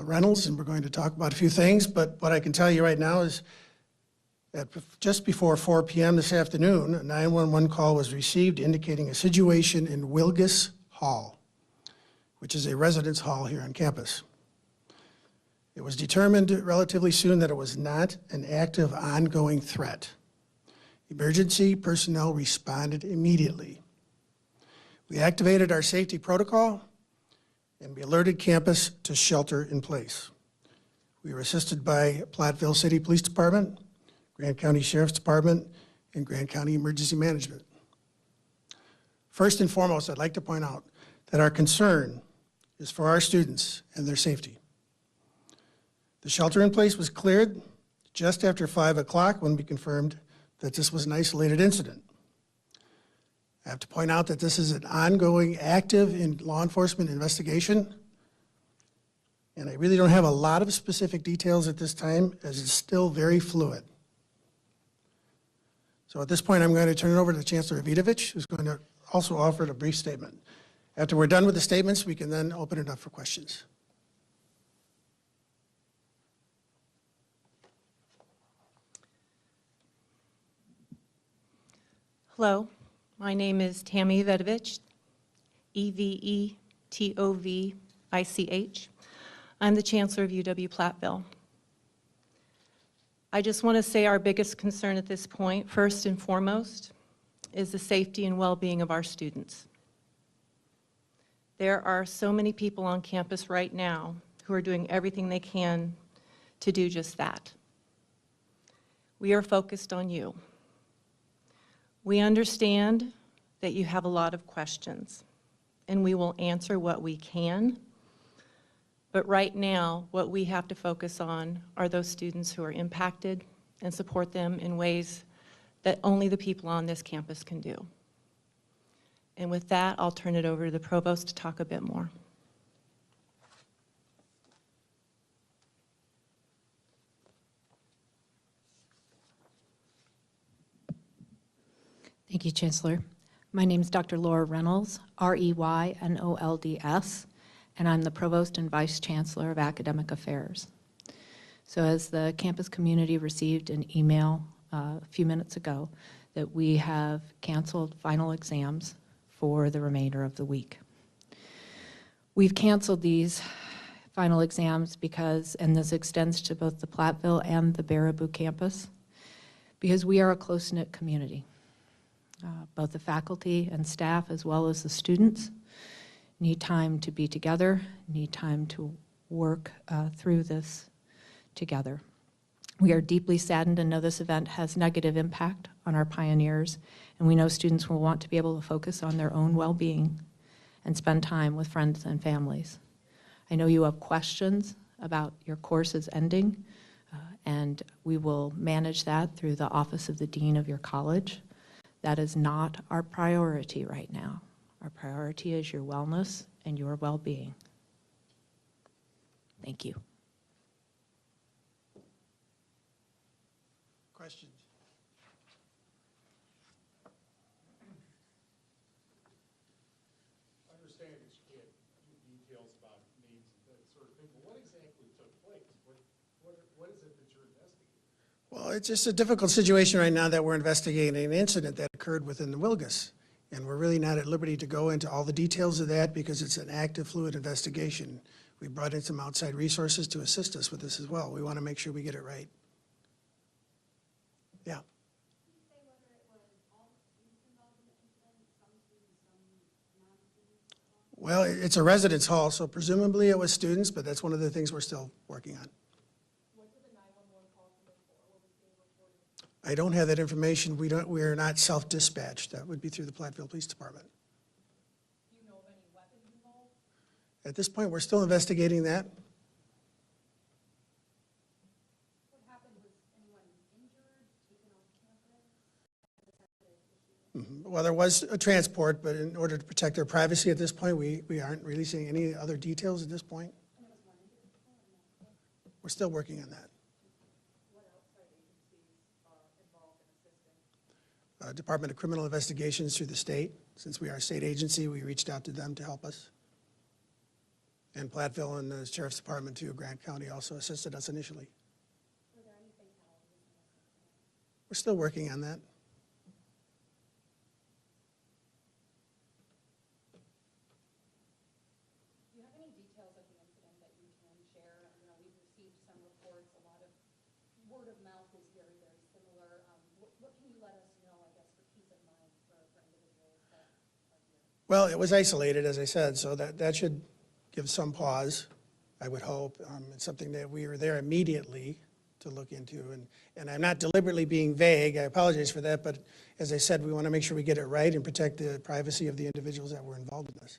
Reynolds, and we're going to talk about a few things, but what I can tell you right now is that just before 4 p.m. this afternoon, a 911 call was received indicating a situation in Wilgus Hall, which is a residence hall here on campus. It was determined relatively soon that it was not an active, ongoing threat. Emergency personnel responded immediately. We activated our safety protocol and we alerted campus to shelter in place. We were assisted by Platteville City Police Department, Grant County Sheriff's Department, and Grant County Emergency Management. First and foremost, I'd like to point out that our concern is for our students and their safety. The shelter in place was cleared just after 5 o'clock when we confirmed that this was an isolated incident. I have to point out that this is an ongoing, active in law enforcement investigation, and I really don't have a lot of specific details at this time as it's still very fluid. So at this point, I'm going to turn it over to Chancellor Avidovich, who's going to also offer a brief statement. After we're done with the statements, we can then open it up for questions. Hello, my name is Tammy Avidovich, E-V-E-T-O-V-I-C-H. I'm the Chancellor of UW-Platteville. I just want to say our biggest concern at this point, first and foremost, is the safety and well-being of our students. There are so many people on campus right now who are doing everything they can to do just that. We are focused on you. We understand that you have a lot of questions, and we will answer what we can. But right now, what we have to focus on are those students who are impacted and support them in ways that only the people on this campus can do. And with that, I'll turn it over to the provost to talk a bit more. Thank you, Chancellor. My name is Dr. Laura Reynolds, R-E-Y-N-O-L-D-S, and I'm the Provost and Vice Chancellor of Academic Affairs. So as the campus community received an email a few minutes ago that we have canceled final exams for the remainder of the week. We've canceled these final exams because, and this extends to both the Platteville and the Baraboo campus, because we are a close-knit community. Both the faculty and staff, as well as the students, need time to be together, need time to work through this together. We are deeply saddened and know this event has negative impact on our pioneers, and we know students will want to be able to focus on their own well-being and spend time with friends and families. I know you have questions about your courses ending, and we will manage that through the Office of the Dean of your college. That is not our priority right now. Our priority is your wellness and your well-being. Thank you. Questions? I understand that you can't give details about names and that sort of thing, but what exactly took place? What is it that you're investigating? Well, it's just a difficult situation right now that we're investigating an incident that occurred within the Wilgus. And we're really not at liberty to go into all the details of that because it's an active, fluid investigation. We brought in some outside resources to assist us with this as well. We want to make sure we get it right. Yeah. Well, it's a residence hall, so presumably it was students, but that's one of the things we're still working on. What did the 911 call come in for? What was being reported? I don't have that information. We are not self-dispatched. That would be through the Platteville Police Department. Do you know of any weapons involved? At this point, we're still investigating that. What happened? Was anyone injured, taken off campus? Well, there was a transport, but in order to protect their privacy at this point, we aren't releasing any other details at this point. We're still working on that. What outside agencies are involved in assisting? Department of Criminal Investigations through the state. Since we are a state agency, we reached out to them to help us. And Platteville and the Sheriff's Department too, Grant County also assisted us initially. We're still working on that. Do you have any details of the incident that you can share? You know, we've received some reports, a lot of word of mouth is very, very similar. What can you let us know, I guess, for peace of mind for individuals that are here? Well, it was isolated, as I said, so that should give some pause, I would hope. It's something that we were there immediately to look into, and I'm not deliberately being vague, I apologize for that, but as I said, we want to make sure we get it right and protect the privacy of the individuals that were involved in this.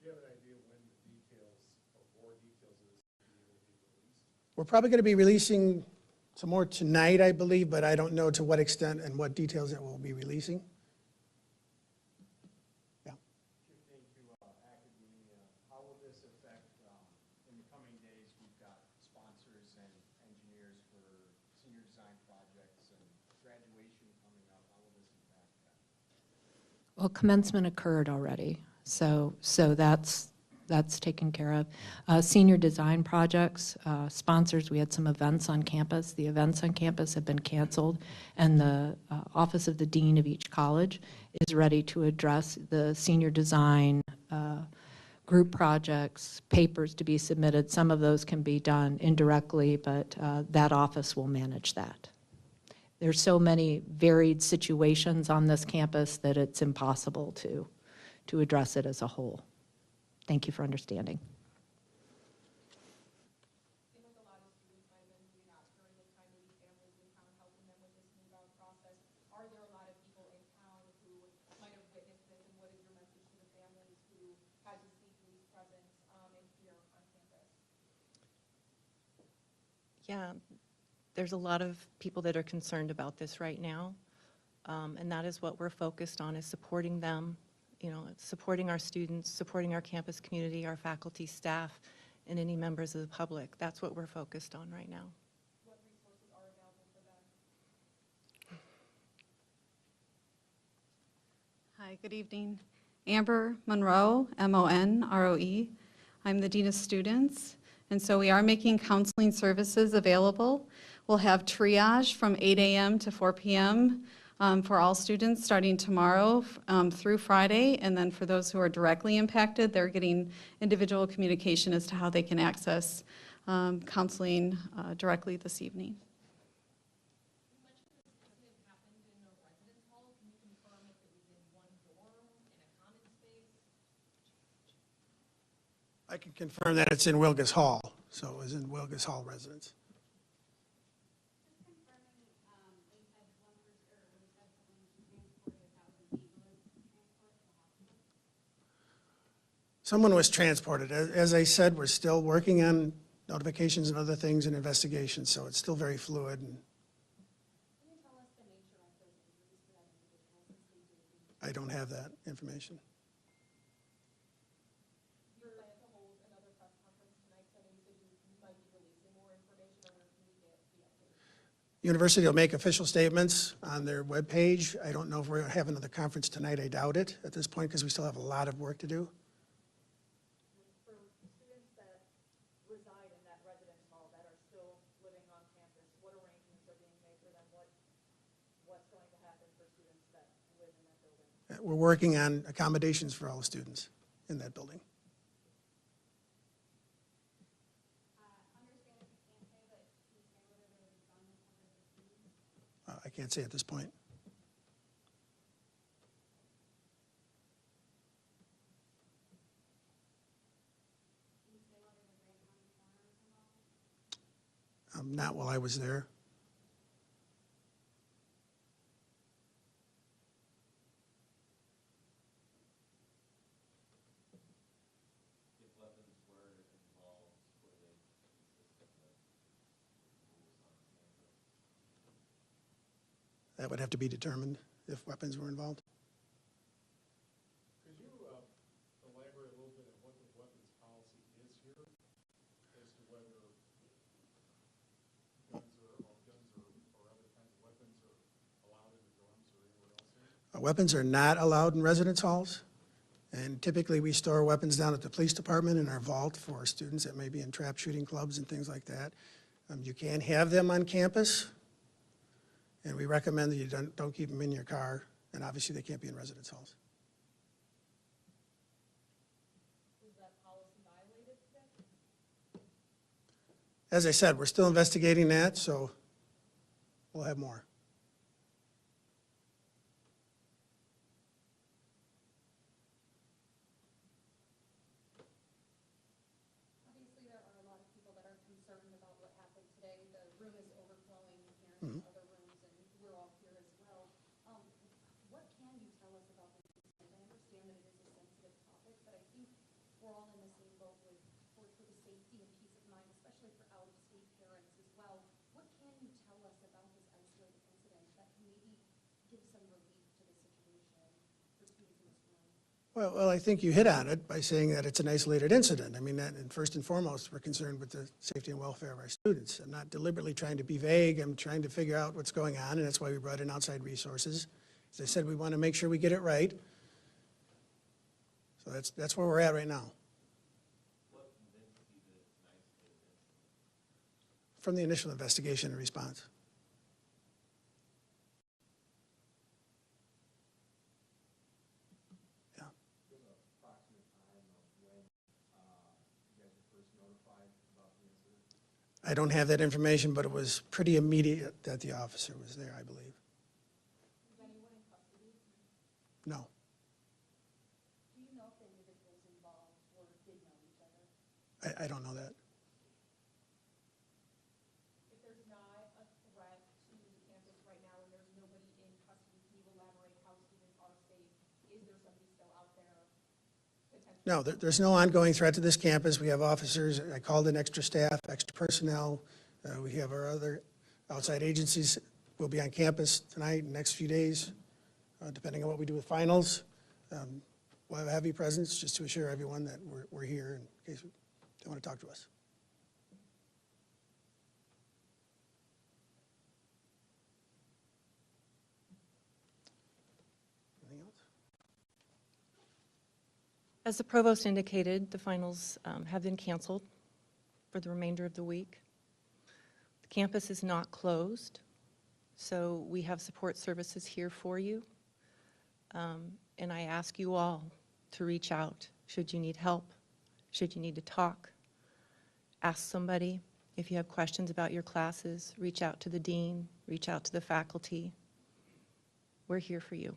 Do you have an idea when the details, or more details of this will be released? We're probably going to be releasing some more tonight, I believe, but I don't know to what extent and what details that we'll be releasing. Yeah. Shifting to academia, how will this affect, in the coming days, we've got sponsors and engineers for senior design projects and graduation coming up. How will this impact that? Well, commencement occurred already, so that's taken care of. Senior design projects, sponsors, we had some events on campus. The events on campus have been canceled, and the Office of the Dean of each college is ready to address the senior design group projects, papers to be submitted. Some of those can be done indirectly, but that office will manage that. There's so many varied situations on this campus that it's impossible to address it as a whole. Thank you for understanding. Seems like a lot of students might have been moving out during this time, maybe families in town helping them with this move out process. Are there a lot of people in town who might have witnessed this, and what is your message to the families who had to see police presence and here on campus? Yeah, there's a lot of people that are concerned about this right now, and that is what we're focused on, is supporting them, you know, supporting our students, supporting our campus community, our faculty, staff, and any members of the public. That's what we're focused on right now. What resources are available for them? Hi, good evening. Amber Monroe, M-O-N-R-O-E. I'm the Dean of Students, and so we are making counseling services available. We'll have triage from 8 a.m. to 4 p.m. For all students starting tomorrow through Friday, and then for those who are directly impacted, they're getting individual communication as to how they can access counseling directly this evening. I can confirm that it's in Wilgus Hall, so it was in Wilgus Hall residence. Someone was transported. As I said, we're still working on notifications and other things and investigations, so it's still very fluid. And Can you tell us the nature of those injuries to that individual since they did? I don't have that information. Do you plan to hold another press conference tonight? So I know you said you might be releasing more information, or where can we get the update? University will make official statements on their webpage. I don't know if we're going to have another conference tonight. I doubt it at this point because we still have a lot of work to do. For students that reside in that residence hall that are still living on campus, what arrangements are being made for them? What's going to happen for students that live in that building? We're working on accommodations for all the students in that building. I can't say at this point. Not while I was there. That would have to be determined if weapons were involved. Could you elaborate a little bit on what the weapons policy is here, as to whether guns or other kinds of weapons are allowed in the dorms or anywhere else here? Weapons are not allowed in residence halls. And typically, we store weapons down at the police department in our vault for students that may be in trap shooting clubs and things like that. You can have them on campus, and we recommend that you don't keep them in your car, and obviously they can't be in residence halls. Was that policy violated today? As I said, we're still investigating that, so we'll have more. Obviously, there are a lot of people that are concerned about what happened today. The room is overflowing here in other rooms, and we're all here as well. What can you tell us about this incident? I understand that it is a sensitive topic, but I think we're all in the same boat for the safety and peace of mind, especially for out-of-state parents as well. What can you tell us about this isolated incident that can maybe give some relief to the situation for students in this room? Well, I think you hit on it by saying that it's an isolated incident. I mean, that, and first and foremost, we're concerned with the safety and welfare of our students. I'm not deliberately trying to be vague. I'm trying to figure out what's going on, and that's why we brought in outside resources. As I said, we want to make sure we get it right. So that's where we're at right now. From the initial investigation and response. Yeah. Approximate time of when you guys were first notified about the incident? I don't have that information, but it was pretty immediate that the officer was there, I believe. Is anyone in custody? No. Do you know if the individuals involved or did know each other? I don't know that. If there's not a threat to campus right now and there's nobody in custody, can you elaborate how students are safe? Is there somebody still out there potentially? No, there's no ongoing threat to this campus. We have officers. I called in extra staff, extra personnel. We have our other outside agencies will be on campus tonight and next few days, depending on what we do with finals. We'll have a heavy presence just to assure everyone that we're here in case they want to talk to us. Anything else? As the provost indicated, the finals have been canceled for the remainder of the week. The campus is not closed, so we have support services here for you. And I ask you all to reach out should you need help, should you need to talk. Ask somebody. If you have questions about your classes, reach out to the dean, reach out to the faculty. We're here for you.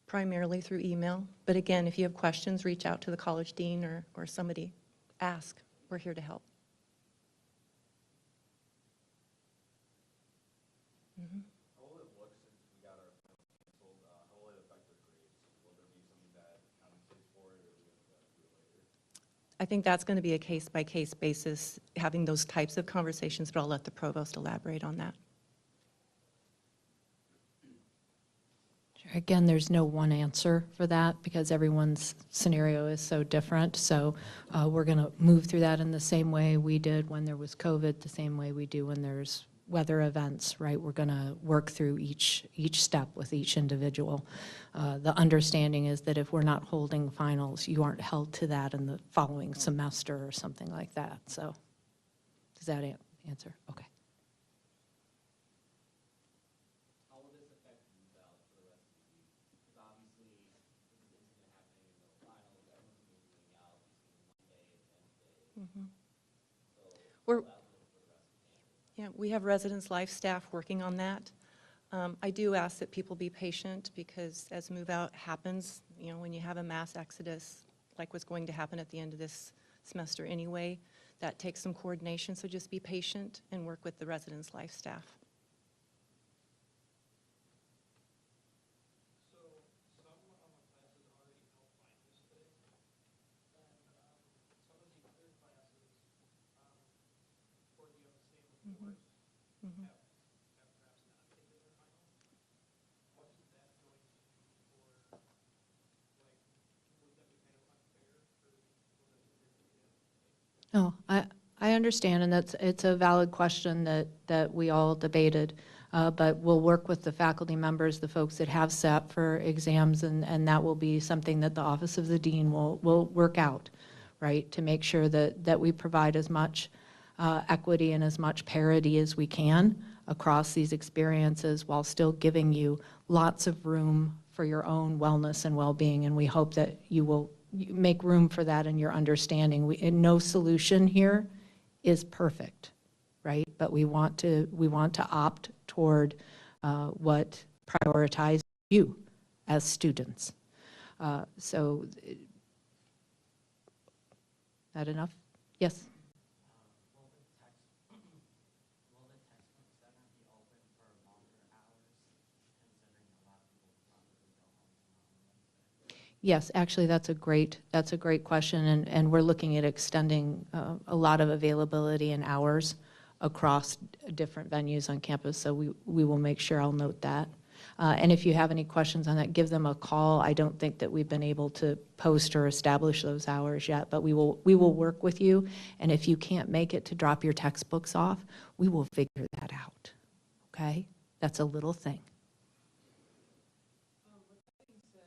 Primarily through email, but again, if you have questions, reach out to the college dean or somebody. Ask. We're here to help. How will it look since we got our finals canceled? How will it affect their grades? Will there be something that compensates for it, or are we going to do it later? I think that's going to be a case-by-case basis, having those types of conversations, but I'll let the provost elaborate on that. Sure. Again, there's no one answer for that because everyone's scenario is so different. So we're going to move through that in the same way we did when there was COVID, the same way we do when there's weather events, right? We're going to work through each step with each individual. The understanding is that if we're not holding finals, you aren't held to that in the following semester or something like that. So does that answer? Okay. How will this affect UW for the rest of the week? Because obviously, this is an incident happening in the finals, everyone's going to be moving out between Monday and Wednesday. So We're, that will look for the rest of the campus. yeah, we have residence life staff working on that. I do ask that people be patient because as move out happens, you know, when you have a mass exodus, like what's going to happen at the end of this semester anyway, that takes some coordination. So just be patient and work with the residence life staff. So some classes already held finals today, and some of the other classes for the same course have perhaps not taken their final. What is that going to do for, like, would that be kind of unfair for the people that are here today? No, I understand, and it's a valid question that we all debated. But we'll work with the faculty members, the folks that have sat for exams, and that will be something that the Office of the Dean will work out, right, to make sure that we provide as much equity and as much parity as we can across these experiences while still giving you lots of room for your own wellness and well-being. And we hope that you will make room for that in your understanding. And no solution here is perfect, right? But we want to opt toward what prioritizes you as students. So, that enough? Yes? Will the textbook center be open for longer hours, considering a lot of people probably go home tomorrow? Yes, actually, that's a great question, and we're looking at extending a lot of availability and hours across different venues on campus, so we will make sure I'll note that. And if you have any questions on that, give them a call. I don't think that we've been able to post or establish those hours yet, but we will work with you, and if you can't make it to drop your textbooks off, we will figure that out, okay? That's a little thing. With that being said,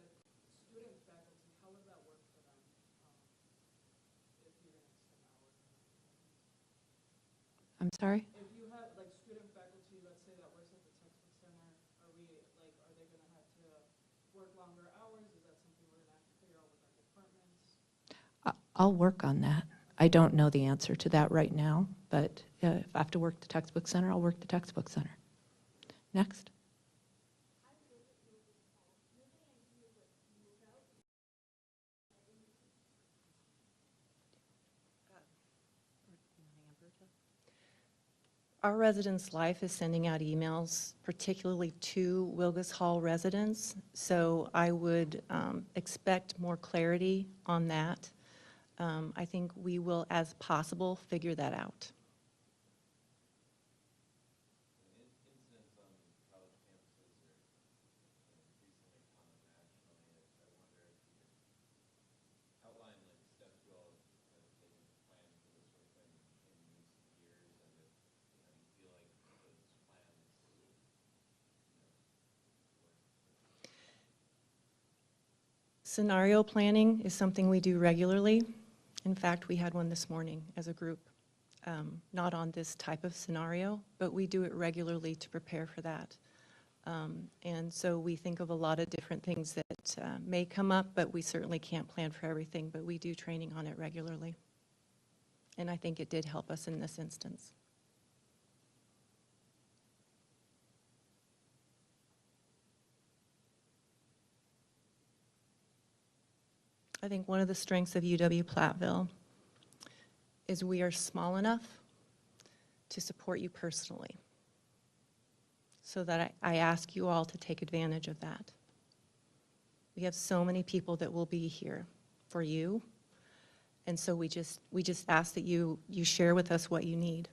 student faculty, how would that work for them? If you're going to extend hours? I'm sorry? If you have, like, student faculty, let's say that works at the textbook center, are they going to have to work longer hours? Is that something we're going to have to figure out with our departments? I'll work on that. I don't know the answer to that right now, but if I have to work the textbook center, I'll work the textbook center. Next. Our Residence Life is sending out emails, particularly to Wilgus Hall residents, so I would expect more clarity on that. I think we will, as possible, figure that out. Incidents on college campuses are increasingly common nationally. I wonder if you could outline like steps you all have taken to plan for this sort of thing in recent years, and if you feel like those plans work. Scenario planning is something we do regularly. In fact, we had one this morning as a group, not on this type of scenario, but we do it regularly to prepare for that. And so we think of a lot of different things that may come up, but we certainly can't plan for everything, but we do training on it regularly. And I think it did help us in this instance. I think one of the strengths of UW-Platteville is we are small enough to support you personally, so that I ask you all to take advantage of that. We have so many people that will be here for you, and so we just ask that you share with us what you need,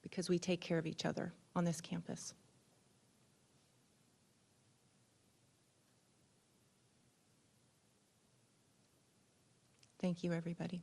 because we take care of each other on this campus. Thank you, everybody.